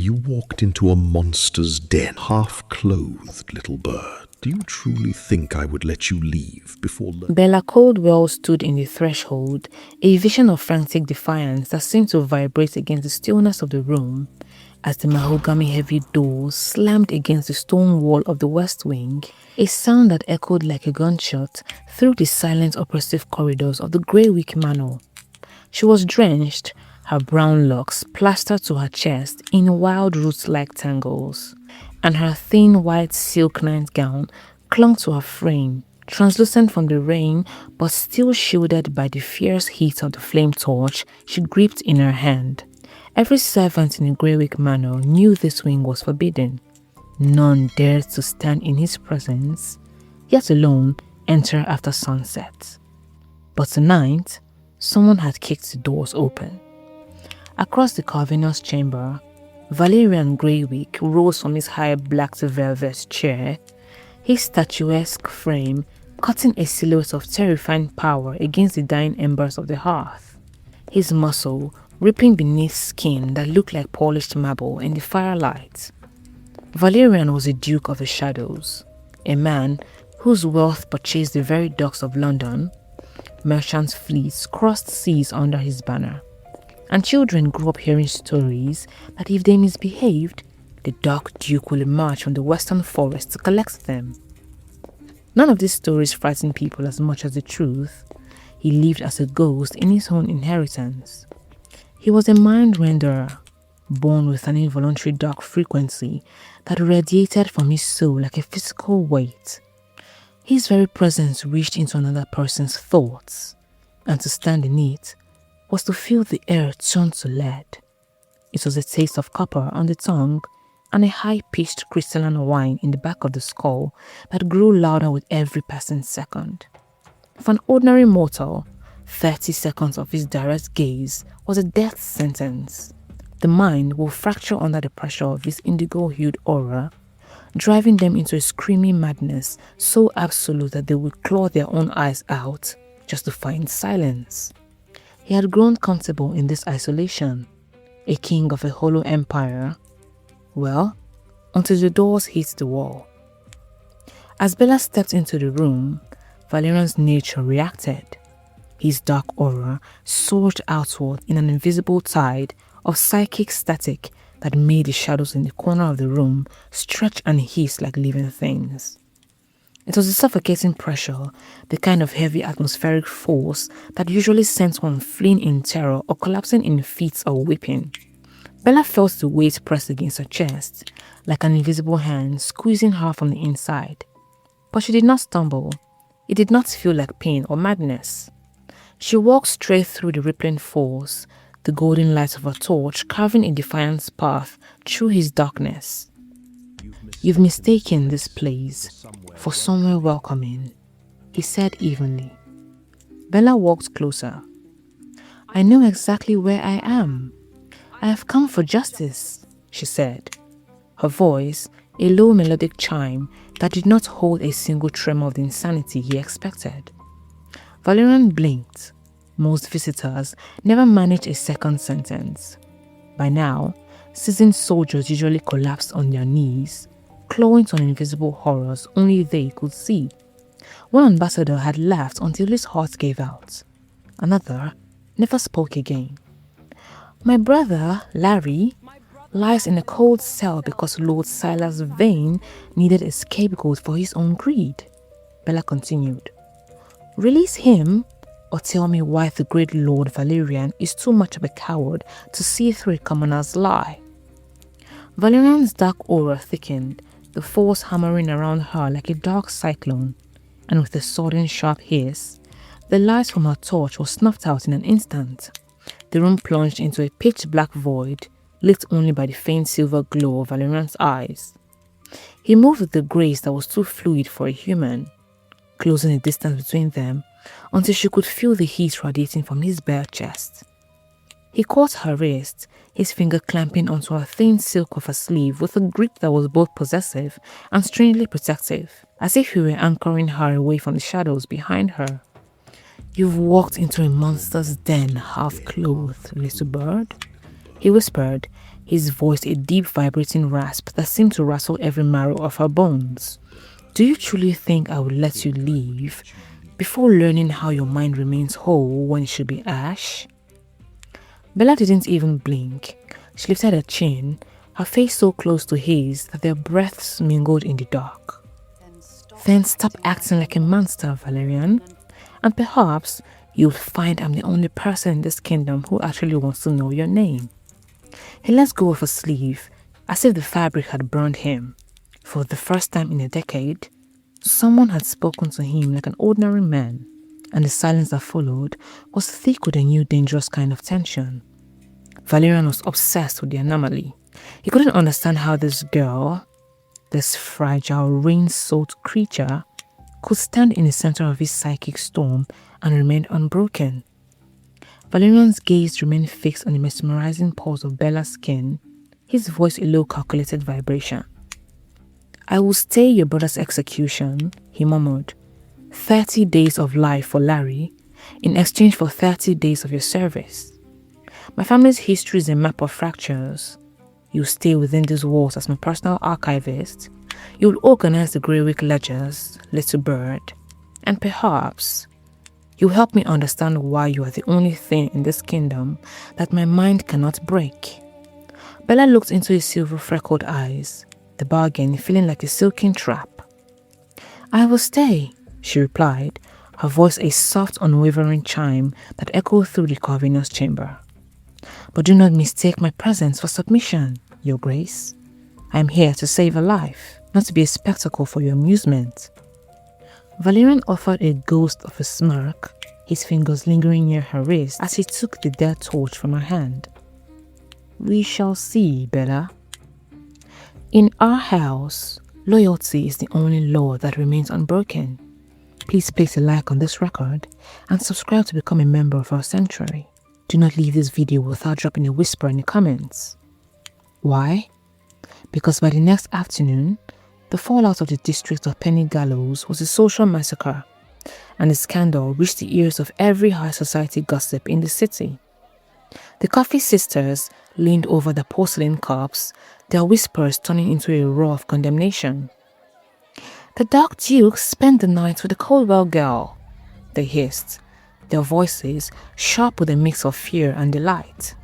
You walked into a monster's den, half-clothed, little bird. Do you truly think I would let you leave before... Bella Coldwell stood in the threshold, a vision of frantic defiance that seemed to vibrate against the stillness of the room as the mahogany-heavy doors slammed against the stone wall of the west wing, a sound that echoed like a gunshot through the silent oppressive corridors of the Greywick Manor. She was drenched, her brown locks plastered to her chest in wild roots-like tangles, and her thin white silk nightgown clung to her frame, translucent from the rain but still shielded by the fierce heat of the flame torch she gripped in her hand. Every servant in the Greywick Manor knew this wing was forbidden. None dared to stand in his presence, yet alone enter after sunset. But tonight, someone had kicked the doors open. Across the Carvenous chamber, Valerian Greywick rose from his high black velvet chair, his statuesque frame cutting a silhouette of terrifying power against the dying embers of the hearth, his muscle rippling beneath skin that looked like polished marble in the firelight. Valerian was a Duke of the Shadows, a man whose wealth purchased the very docks of London. Merchants' fleets crossed seas under his banner, and children grew up hearing stories that if they misbehaved, the Dark Duke will emerge from the western forest to collect them. None of these stories frightened people as much as the truth. He lived as a ghost in his own inheritance. He was a mind-renderer, born with an involuntary dark frequency that radiated from his soul like a physical weight. His very presence reached into another person's thoughts, and to stand in it was to feel the air turn to lead. It was a taste of copper on the tongue and a high-pitched crystalline whine in the back of the skull that grew louder with every passing second. For an ordinary mortal, 30 seconds of his direct gaze was a death sentence. The mind will fracture under the pressure of his indigo-hued aura, driving them into a screaming madness so absolute that they would claw their own eyes out just to find silence. He had grown comfortable in this isolation, a king of a hollow empire, well, until the doors hit the wall. As Bella stepped into the room, Valerian's nature reacted. His dark aura surged outward in an invisible tide of psychic static that made the shadows in the corner of the room stretch and hiss like living things. It was a suffocating pressure, the kind of heavy atmospheric force that usually sent one fleeing in terror or collapsing in fits or weeping. Bella felt the weight pressed against her chest, like an invisible hand squeezing her from the inside. But she did not stumble. It did not feel like pain or madness. She walked straight through the rippling force, the golden light of her torch carving a defiant path through his darkness. "You've mistaken this place for somewhere welcoming," he said evenly. Bella walked closer. "I know exactly where I am. I have come for justice," she said, her voice a low melodic chime that did not hold a single tremor of the insanity he expected. Valerian blinked. Most visitors never managed a second sentence. By now, seasoned soldiers usually collapsed on their knees, clawing on invisible horrors only they could see. One ambassador had laughed until his heart gave out. Another never spoke again. "My brother, Larry, lies in a cold cell because Lord Silas Vane needed a scapegoat for his own greed," Bella continued. "Release him, or tell me why the great Lord Valerian is too much of a coward to see through a commoner's lie." Valerian's dark aura thickened, the force hammering around her like a dark cyclone, and with a sudden sharp hiss, the light from her torch was snuffed out in an instant. The room plunged into a pitch-black void, lit only by the faint silver glow of Valerian's eyes. He moved with a grace that was too fluid for a human, closing the distance between them until she could feel the heat radiating from his bare chest. He caught her wrist, his finger clamping onto her thin silk of her sleeve with a grip that was both possessive and strangely protective, as if he were anchoring her away from the shadows behind her. "You've walked into a monster's den half-clothed, little bird," he whispered, his voice a deep vibrating rasp that seemed to rattle every marrow of her bones. Do you truly think I would let you leave before learning how your mind remains whole when it should be ash? Bella didn't even blink. She lifted her chin, her face so close to his that their breaths mingled in the dark. Then stop acting like a monster, Valerian, and perhaps you'll find I'm the only person in this kingdom who actually wants to know your name. He let go of her sleeve, as if the fabric had burned him. For the first time in a decade, someone had spoken to him like an ordinary man, and the silence that followed was thick with a new dangerous kind of tension. Valerian was obsessed with the anomaly. He couldn't understand how this girl, this fragile, rain-soaked creature, could stand in the center of his psychic storm and remain unbroken. Valerian's gaze remained fixed on the mesmerizing pulse of Bella's skin, his voice a low calculated vibration. I will stay your brother's execution, he murmured. 30 days of life for Larry, in exchange for 30 days of your service. My family's history is a map of fractures. You stay within these walls as my personal archivist. You will organize the Greywick ledgers, little bird, and perhaps you help me understand why you are the only thing in this kingdom that my mind cannot break. Bella looked into his silver-freckled eyes, the bargain feeling like a silken trap. I will stay, she replied, her voice a soft, unwavering chime that echoed through the Corvinus chamber. But do not mistake my presence for submission, Your Grace. I am here to save a life, not to be a spectacle for your amusement. Valerian offered a ghost of a smirk, his fingers lingering near her wrist as he took the dead torch from her hand. We shall see, Bella. In our house, loyalty is the only law that remains unbroken. Please place a like on this record and subscribe to become a member of our sanctuary. Do not leave this video without dropping a whisper in the comments. Why? Because by the next afternoon, the fallout of the district of Penny Gallows was a social massacre, and the scandal reached the ears of every high society gossip in the city. The Coffee sisters leaned over the porcelain cups, their whispers turning into a roar of condemnation. The Dark Duke spent the night with the Coldwell girl, they hissed, their voices sharp with a mix of fear and delight.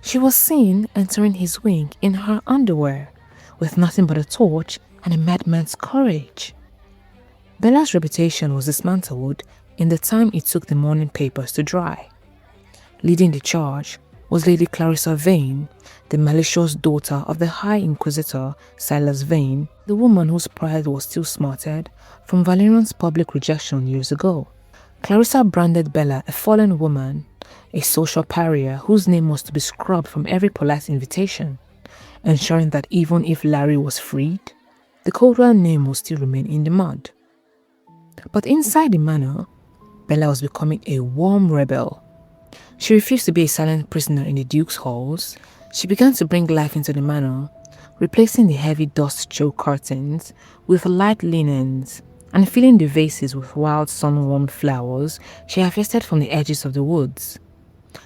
She was seen entering his wing in her underwear, with nothing but a torch and a madman's courage. Bella's reputation was dismantled in the time it took the morning papers to dry. Leading the charge was Lady Clarissa Vane, the malicious daughter of the High Inquisitor Silas Vane, the woman whose pride was still smarted from Valerian's public rejection years ago. Clarissa branded Bella a fallen woman, a social pariah whose name was to be scrubbed from every polite invitation, ensuring that even if Larry was freed, the Coldwell name would still remain in the mud. But inside the manor, Bella was becoming a warm rebel. She refused to be a silent prisoner in the Duke's halls. She began to bring life into the manor, replacing the heavy dust-choked curtains with light linens and filling the vases with wild sun-warmed flowers she harvested from the edges of the woods.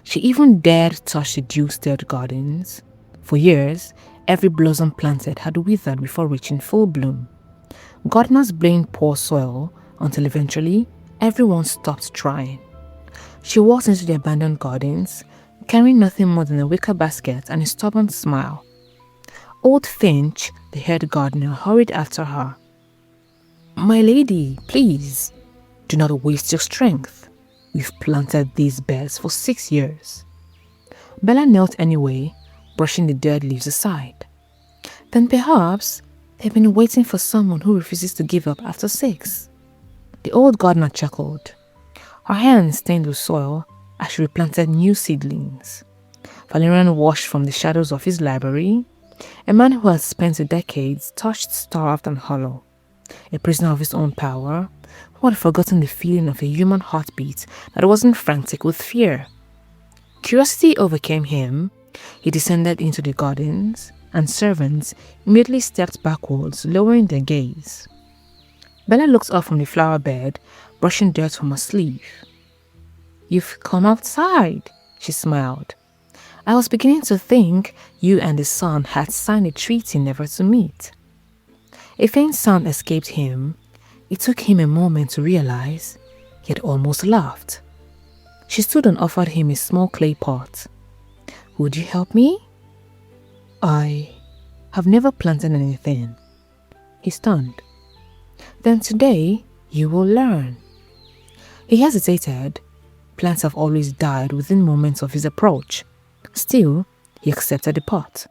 She even dared touch the Duke's dead gardens. For years, every blossom planted had withered before reaching full bloom. Gardeners blamed poor soil until eventually everyone stopped trying. She walked into the abandoned gardens, carrying nothing more than a wicker basket and a stubborn smile. Old Finch, the head gardener, hurried after her. My lady, please, do not waste your strength. We've planted these beds for 6 years. Bella knelt anyway, brushing the dead leaves aside. Then perhaps they've been waiting for someone who refuses to give up after 6. The old gardener chuckled, her hands stained with soil as she replanted new seedlings. Valerian washed from the shadows of his library, a man who had spent decades touched, starved and hollow, a prisoner of his own power, who had forgotten the feeling of a human heartbeat that wasn't frantic with fear. Curiosity overcame him. He descended into the gardens, and servants immediately stepped backwards, lowering their gaze. Bella looked up from the flower bed, brushing dirt from her sleeve. You've come outside, she smiled. I was beginning to think you and the sun had signed a treaty never to meet. A faint sound escaped him. It took him a moment to realize he had almost laughed. She stood and offered him a small clay pot. Would you help me? I have never planted anything. He stunned. Then today you will learn. He hesitated. Plants have always died within moments of his approach. Still, he accepted the pot.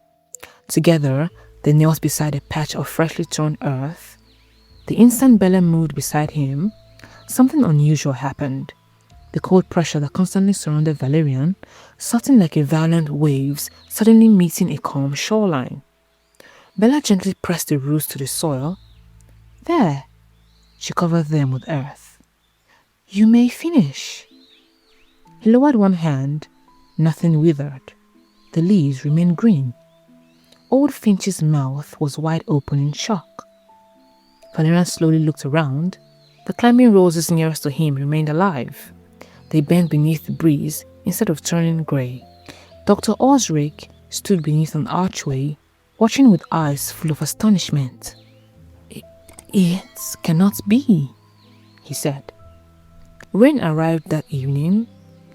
Together, they knelt beside a patch of freshly thrown earth. The instant Bella moved beside him, something unusual happened. The cold pressure that constantly surrounded Valerian, something like a violent waves suddenly meeting a calm shoreline. Bella gently pressed the roots to the soil. There, she covered them with earth. You may finish. He lowered one hand. Nothing withered. The leaves remained green. Old Finch's mouth was wide open in shock. Valerian slowly looked around. The climbing roses nearest to him remained alive. They bent beneath the breeze instead of turning grey. Dr. Osric stood beneath an archway, watching with eyes full of astonishment. It cannot be, he said. Rain arrived that evening.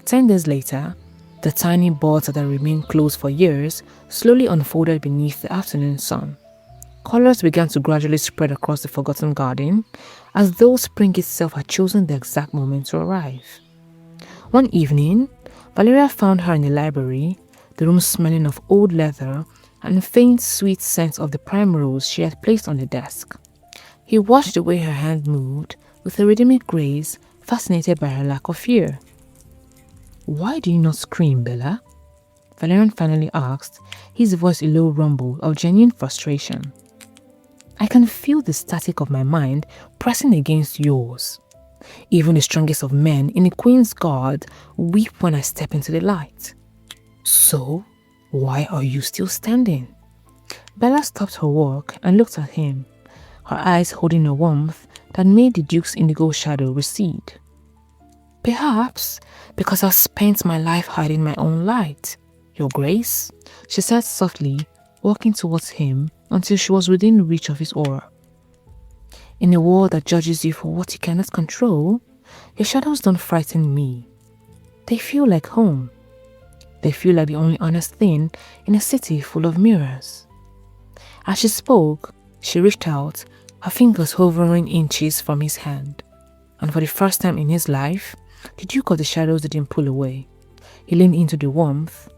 10 days later, the tiny buds that had remained closed for years slowly unfolded beneath the afternoon sun. Colors began to gradually spread across the forgotten garden, as though spring itself had chosen the exact moment to arrive. One evening, Valeria found her in the library, the room smelling of old leather and a faint sweet scent of the primrose she had placed on the desk. He watched the way her hand moved, with a rhythmic grace, fascinated by her lack of fear. Why do you not scream, Bella? Valerian finally asked, his voice a low rumble of genuine frustration. I can feel the static of my mind pressing against yours. Even the strongest of men in the Queen's Guard weep when I step into the light. So, why are you still standing? Bella stopped her work and looked at him, her eyes holding a warmth that made the Duke's indigo shadow recede. Perhaps because I've spent my life hiding my own light, Your Grace, she said softly, walking towards him until she was within reach of his aura. In a world that judges you for what you cannot control, your shadows don't frighten me. They feel like home. They feel like the only honest thing in a city full of mirrors. As she spoke, she reached out, her fingers hovering inches from his hand. And for the first time in his life, the Duke of the Shadows didn't pull away. He leaned into the warmth,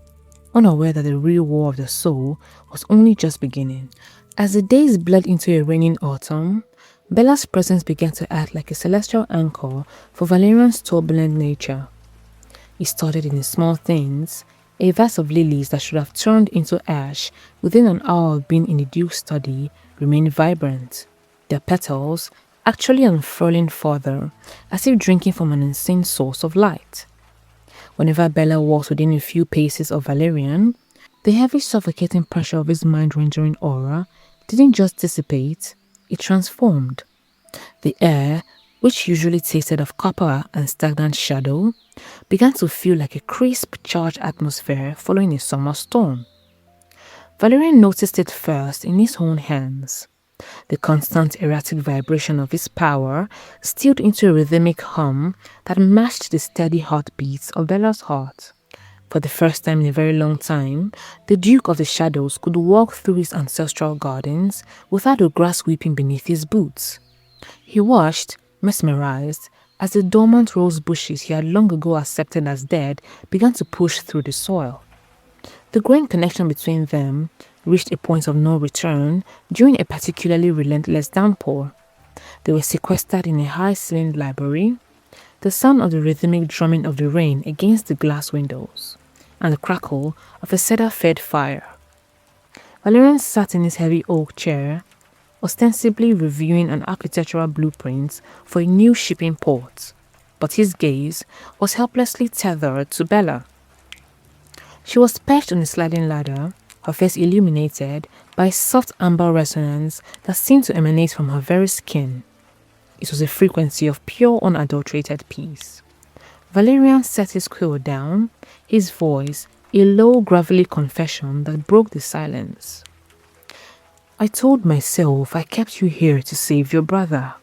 unaware that the real war of the soul was only just beginning. As the days bled into a raining autumn, Bella's presence began to act like a celestial anchor for Valerian's turbulent nature. It started in the small things. A vase of lilies that should have turned into ash within an hour of being in the Duke's study remained vibrant, their petals actually unfurling further, as if drinking from an insane source of light. Whenever Bella walked within a few paces of Valerian, the heavy suffocating pressure of his mind-rendering aura didn't just dissipate, it transformed. The air, which usually tasted of copper and stagnant shadow, began to feel like a crisp, charged atmosphere following a summer storm. Valerian noticed it first in his own hands. The constant erratic vibration of his power stilled into a rhythmic hum that matched the steady heartbeats of Bella's heart. For the first time in a very long time, the Duke of the Shadows could walk through his ancestral gardens without the grass weeping beneath his boots. He watched, mesmerized, as the dormant rose bushes he had long ago accepted as dead began to push through the soil. The growing connection between them reached a point of no return during a particularly relentless downpour. They were sequestered in a high-ceilinged library, the sound of the rhythmic drumming of the rain against the glass windows, and the crackle of a cedar-fed fire. Valerian sat in his heavy oak chair, ostensibly reviewing an architectural blueprint for a new shipping port, but his gaze was helplessly tethered to Bella. She was perched on a sliding ladder, her face illuminated by a soft amber resonance that seemed to emanate from her very skin. It was a frequency of pure, unadulterated peace. Valerian set his quill down, his voice, a low, gravelly confession that broke the silence. I told myself I kept you here to save your brother.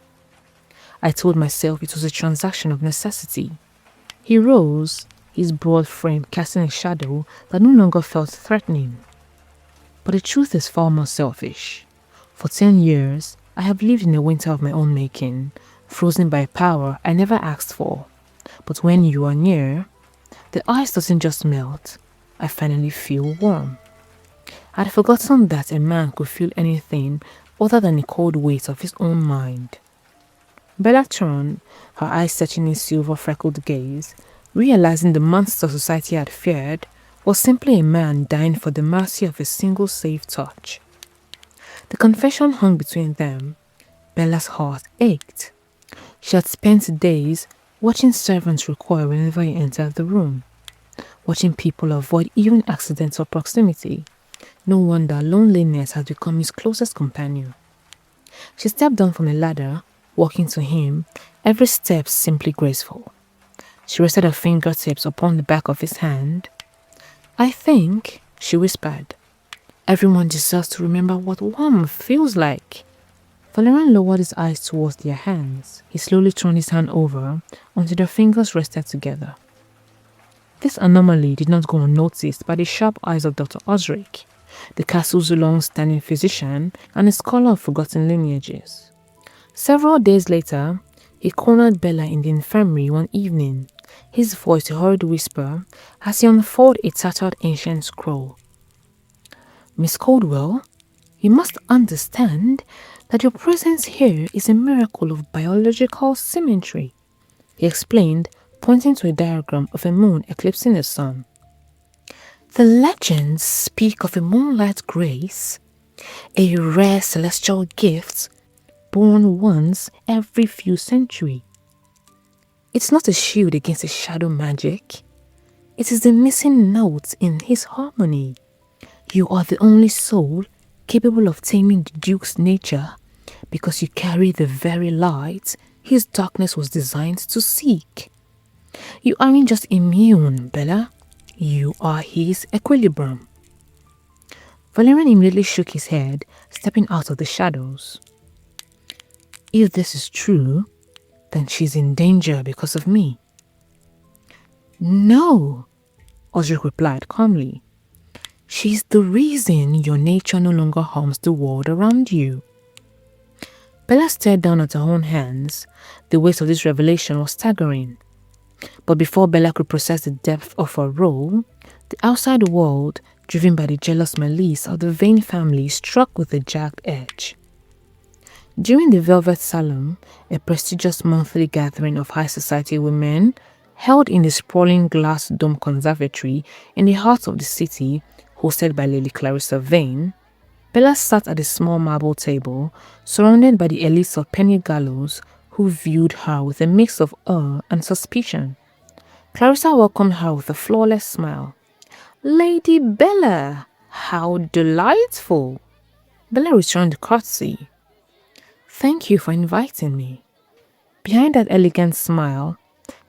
I told myself it was a transaction of necessity. He rose, his broad frame casting a shadow that no longer felt threatening. But the truth is far more selfish. For 10 years, I have lived in a winter of my own making, frozen by power I never asked for. But when you are near, the ice doesn't just melt, I finally feel warm. I'd forgotten that a man could feel anything other than the cold weight of his own mind. Bella turned, her eyes searching his silver-freckled gaze, realizing the monster society had feared was simply a man dying for the mercy of a single safe touch. The confession hung between them. Bella's heart ached. She had spent days watching servants recoil whenever he entered the room, watching people avoid even accidental proximity. No wonder loneliness had become his closest companion. She stepped down from the ladder, walking to him, every step simply graceful. She rested her fingertips upon the back of his hand. I think, she whispered, everyone deserves to remember what warmth feels like. Valerian lowered his eyes towards their hands. He slowly turned his hand over until their fingers rested together. This anomaly did not go unnoticed by the sharp eyes of Dr. Osric, the castle's long-standing physician and a scholar of forgotten lineages. Several days later, he cornered Bella in the infirmary one evening, his voice a hurried whisper as he unfolded a tattered ancient scroll. Miss Caldwell, you must understand that your presence here is a miracle of biological symmetry, he explained, pointing to a diagram of a moon eclipsing the sun. The legends speak of a moonlight grace, a rare celestial gift born once every few centuries. It's not a shield against a shadow magic. It is the missing note in his harmony. You are the only soul capable of taming the Duke's nature because you carry the very light his darkness was designed to seek. You aren't just immune, Bella. You are his equilibrium. Valerian immediately shook his head, stepping out of the shadows. If this is true, then she's in danger because of me. No, Osric replied calmly. She's the reason your nature no longer harms the world around you. Bella stared down at her own hands. The weight of this revelation was staggering. But before Bella could process the depth of her role, the outside world, driven by the jealous malice of the Vane family, struck with a jagged edge. During the Velvet Salon, a prestigious monthly gathering of high society women, held in the sprawling glass dome conservatory in the heart of the city, hosted by Lady Clarissa Vane, Bella sat at a small marble table, surrounded by the elites of Penny Gallows, who viewed her with a mix of awe and suspicion. Clarissa welcomed her with a flawless smile. Lady Bella, how delightful! Bella returned the courtesy. Thank you for inviting me. Behind that elegant smile,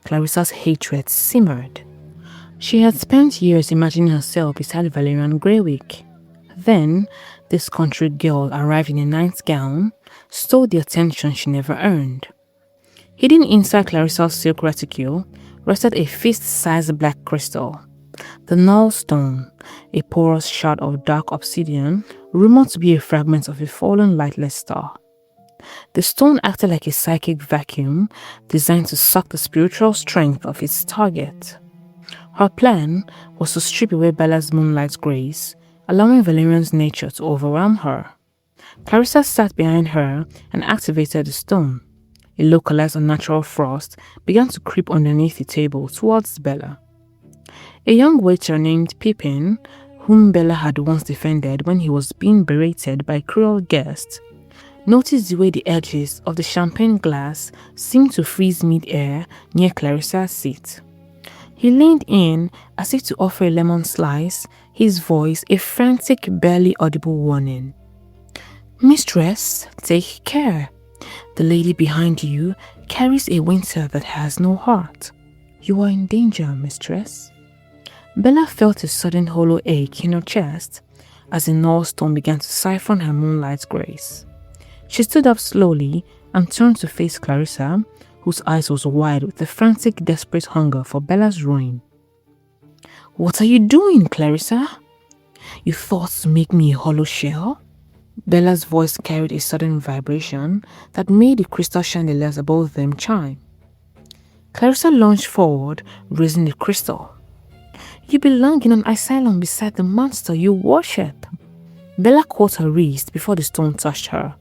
Clarissa's hatred simmered. She had spent years imagining herself beside Valerian Greywick. Then, this country girl arrived in a knight's gown, stole the attention she never earned. Hidden inside Clarissa's silk reticule rested a fist-sized black crystal, the Null stone, a porous shard of dark obsidian, rumored to be a fragment of a fallen lightless star. The stone acted like a psychic vacuum designed to suck the spiritual strength of its target. Her plan was to strip away Bella's moonlight grace, allowing Valerian's nature to overwhelm her. Clarissa sat behind her and activated the stone. A localized unnatural frost began to creep underneath the table towards Bella. A young waiter named Pippin, whom Bella had once defended when he was being berated by cruel guests, noticed the way the edges of the champagne glass seemed to freeze mid-air near Clarissa's seat. He leaned in as if to offer a lemon slice, his voice a frantic, barely audible warning. Mistress, take care. The lady behind you carries a winter that has no heart. You are in danger, mistress. Bella felt a sudden hollow ache in her chest as the Null stone began to siphon her Moonlight's grace. She stood up slowly and turned to face Clarissa, whose eyes was wide with a frantic, desperate hunger for Bella's ruin. "What are you doing, Clarissa? You thought to make me a hollow shell?" Bella's voice carried a sudden vibration that made the crystal chandeliers above them chime. Clarissa lunged forward, raising the crystal. "You belong in an asylum beside the monster you worship." Bella caught her wrist before the stone touched her.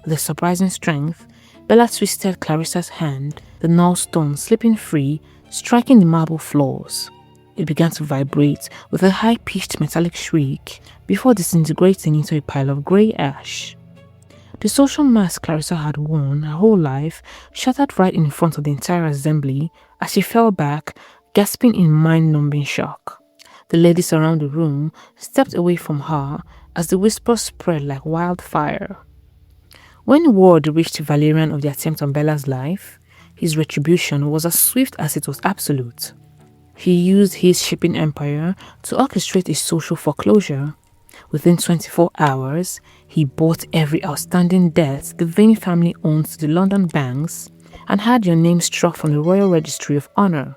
With a surprising strength, Bella twisted Clarissa's hand, the Null stone slipping free, striking the marble floors. It began to vibrate with a high-pitched metallic shriek before disintegrating into a pile of grey ash. The social mask Clarissa had worn her whole life shattered right in front of the entire assembly as she fell back, gasping in mind-numbing shock. The ladies around the room stepped away from her as the whispers spread like wildfire. When word reached Valerian of the attempt on Bella's life, his retribution was as swift as it was absolute. He used his shipping empire to orchestrate a social foreclosure. Within 24 hours, he bought every outstanding debt the Vane family owned to the London banks and had your name struck from the Royal Registry of Honour.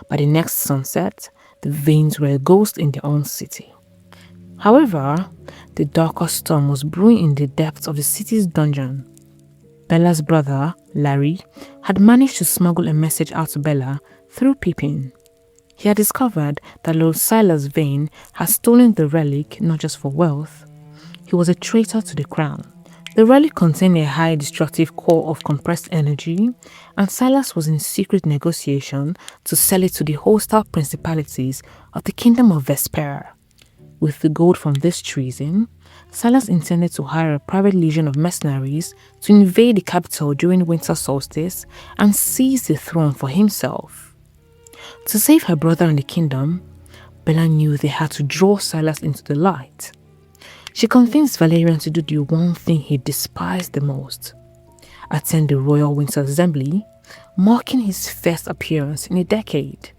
By the next sunset, the Vanes were a ghost in their own city. However, the darker storm was brewing in the depths of the city's dungeon. Bella's brother, Larry, had managed to smuggle a message out to Bella through Pippin. He had discovered that Lord Silas Vane had stolen the relic not just for wealth. He was a traitor to the crown. The relic contained a high destructive core of compressed energy, and Silas was in secret negotiation to sell it to the hostile principalities of the Kingdom of Vespera. With the gold from this treason, Silas intended to hire a private legion of mercenaries to invade the capital during winter solstice and seize the throne for himself. To save her brother and the kingdom, Bella knew they had to draw Silas into the light. She convinced Valerian to do the one thing he despised the most: attend the Royal Winter Assembly, marking his first appearance in a decade.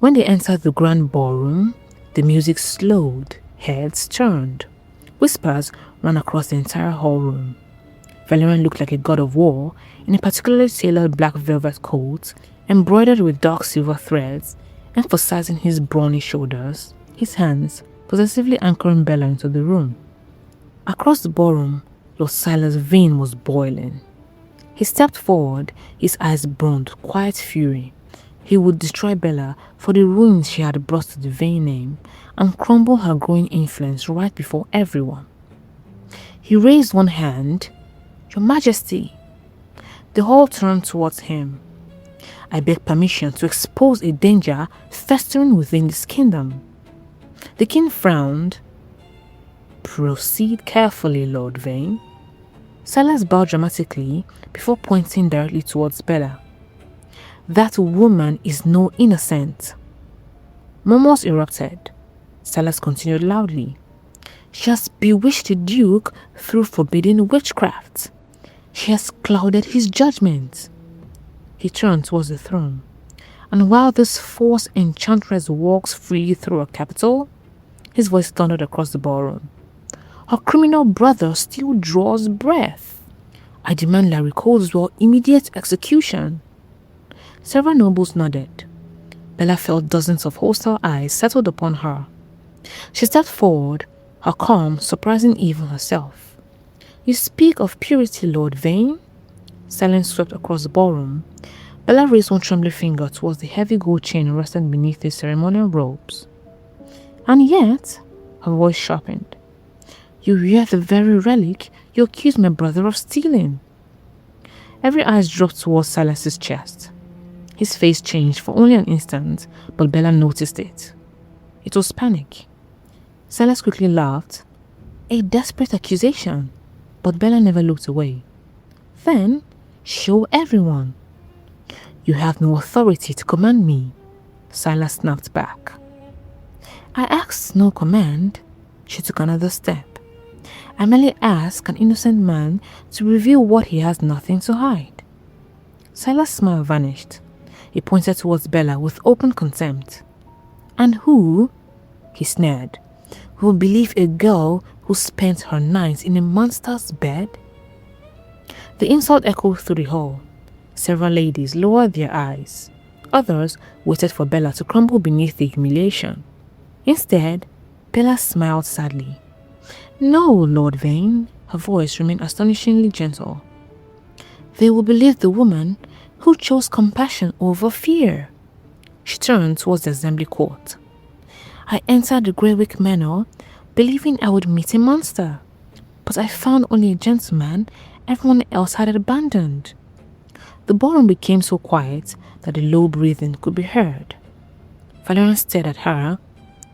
When they entered the grand ballroom, the music slowed, heads turned. Whispers ran across the entire hallroom. Valerian looked like a god of war in a particularly tailored black velvet coat embroidered with dark silver threads, emphasizing his brawny shoulders, his hands possessively anchoring Bella into the room. Across the ballroom, Lord Silas Vane was boiling. He stepped forward, his eyes burned with quiet fury. He would destroy Bella for the ruins she had brought to the Vane name and crumble her growing influence right before everyone. He raised one hand. "Your Majesty." The hall turned towards him. "I beg permission to expose a danger festering within this kingdom." The king frowned. "Proceed carefully, Lord Vane." Silas bowed dramatically before pointing directly towards Bella. "That woman is no innocent." Murmurs erupted. Silas continued loudly. "She has bewitched the Duke through forbidden witchcraft. She has clouded his judgment." He turned towards the throne. "And while this false enchantress walks freely through our capital," his voice thundered across the ballroom, "her criminal brother still draws breath. I demand Larry Coldwell's immediate execution." Several nobles nodded. Bella felt dozens of hostile eyes settled upon her. She stepped forward, her calm surprising even herself. "You speak of purity, Lord Vane?" Silence swept across the ballroom. Bella raised one trembling finger towards the heavy gold chain resting beneath his ceremonial robes. "And yet," her voice sharpened, "you wear the very relic you accused my brother of stealing." Every eye dropped towards Silas's chest. His face changed for only an instant, but Bella noticed it. It was panic. Silas quickly laughed. A desperate accusation, but Bella never looked away. "Then, show everyone." "You have no authority to command me," Silas snapped back. "I asked no command." She took another step. "I merely ask an innocent man to reveal what he has nothing to hide." Silas' smile vanished. He pointed towards Bella with open contempt. And who, he sneered, will believe a girl who spent her nights in a monster's bed? The insult echoed through the hall. Several ladies lowered their eyes. Others waited for Bella to crumble beneath the humiliation. Instead, Bella smiled sadly. No, Lord Vane, her voice remained astonishingly gentle. They will believe the woman who chose compassion over fear. She turned towards the assembly court. I entered the Greywick Manor believing I would meet a monster, but I found only a gentleman everyone else had abandoned. The ballroom became so quiet that the low breathing could be heard. Valerian stared at her.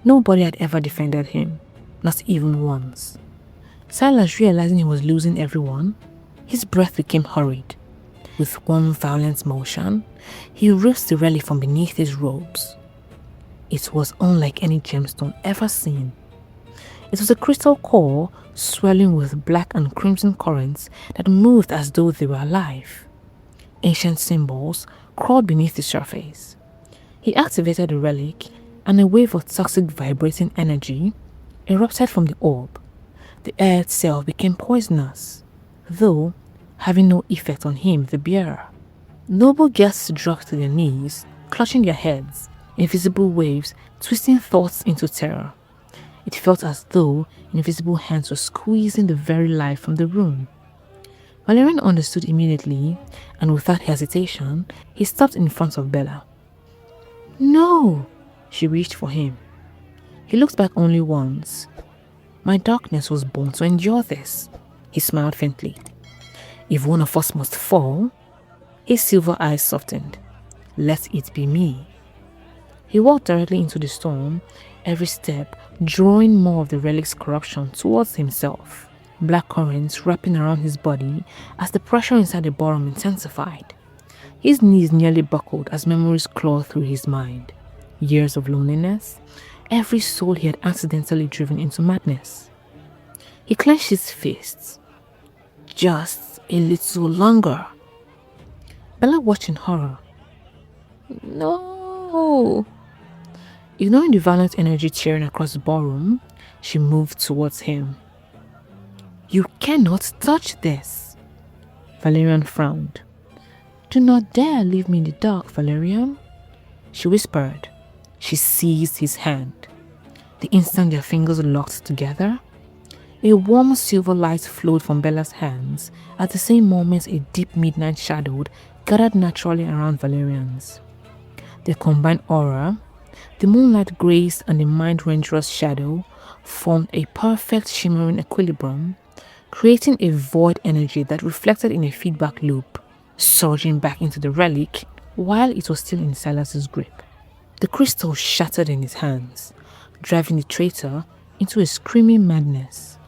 Nobody had ever defended him, not even once. Silas, realizing he was losing everyone, his breath became hurried. With one violent motion, he ripped the relic from beneath his robes. It was unlike any gemstone ever seen. It was a crystal core swirling with black and crimson currents that moved as though they were alive. Ancient symbols crawled beneath the surface. He activated the relic, and a wave of toxic vibrating energy erupted from the orb. The air itself became poisonous, though having no effect on him, the bearer. Noble guests dropped to their knees, clutching their heads, invisible waves twisting thoughts into terror. It felt as though invisible hands were squeezing the very life from the room. Valerian understood immediately, and without hesitation, he stopped in front of Bella. No! She reached for him. He looked back only once. My darkness was born to endure this. He smiled faintly. If one of us must fall, his silver eyes softened. Let it be me. He walked directly into the storm, every step drawing more of the relic's corruption towards himself. Black currents wrapping around his body as the pressure inside the ballroom intensified. His knees nearly buckled as memories clawed through his mind. Years of loneliness, every soul he had accidentally driven into madness. He clenched his fists. Just a little longer. Bella watched in horror. No! Ignoring the violent energy tearing across the ballroom, she moved towards him. You cannot touch this. Valerian frowned. Do not dare leave me in the dark, Valerian. She whispered. She seized his hand. The instant their fingers locked together, a warm silver light flowed from Bella's hands. At the same moment, a deep midnight shadow gathered naturally around Valerian's. Their combined aura, the moonlight grace and the mind-rangerous shadow, formed a perfect shimmering equilibrium, creating a void energy that reflected in a feedback loop, surging back into the relic while it was still in Silas's grip. The crystal shattered in his hands, driving the traitor into a screaming madness.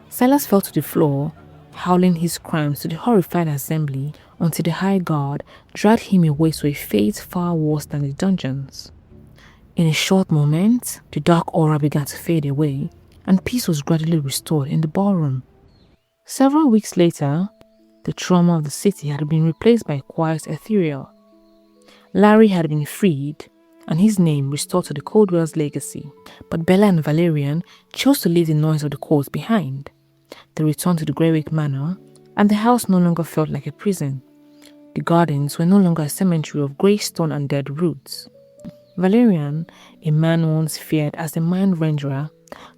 Silas fell to the floor, howling his crimes to the horrified assembly until the high guard dragged him away to a fate far worse than the dungeons. In a short moment, the dark aura began to fade away, and peace was gradually restored in the ballroom. Several weeks later, the trauma of the city had been replaced by a quiet ethereal. Larry had been freed, and his name restored to the Coldwell's legacy, but Bella and Valerian chose to leave the noise of the court behind. They returned to the Greywick Manor, and the house no longer felt like a prison. The gardens were no longer a cemetery of grey stone and dead roots. Valerian, a man once feared as the Mind Renderer,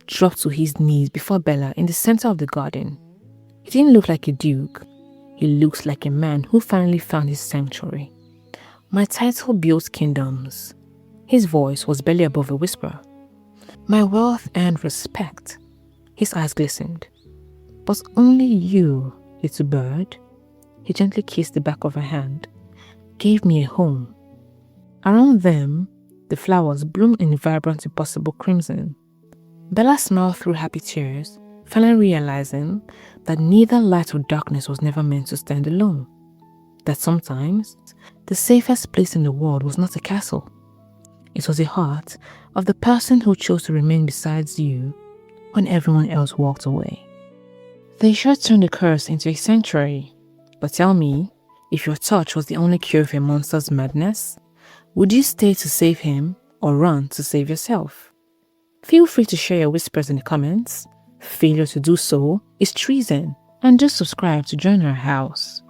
dropped to his knees before Bella in the center of the garden. He didn't look like a duke. He looked like a man who finally found his sanctuary. My title built kingdoms. His voice was barely above a whisper. My wealth earned respect. His eyes glistened. But only you, little bird, he gently kissed the back of her hand, gave me a home. Around them, the flowers bloomed in vibrant, impossible crimson. Bella smiled through happy tears, finally realizing that neither light or darkness was never meant to stand alone. That sometimes, the safest place in the world was not a castle. It was the heart of the person who chose to remain beside you when everyone else walked away. They sure turned the curse into a sanctuary. But tell me, if your touch was the only cure for a monster's madness, would you stay to save him or run to save yourself? Feel free to share your whispers in the comments. Failure to do so is treason, and just subscribe to join our house.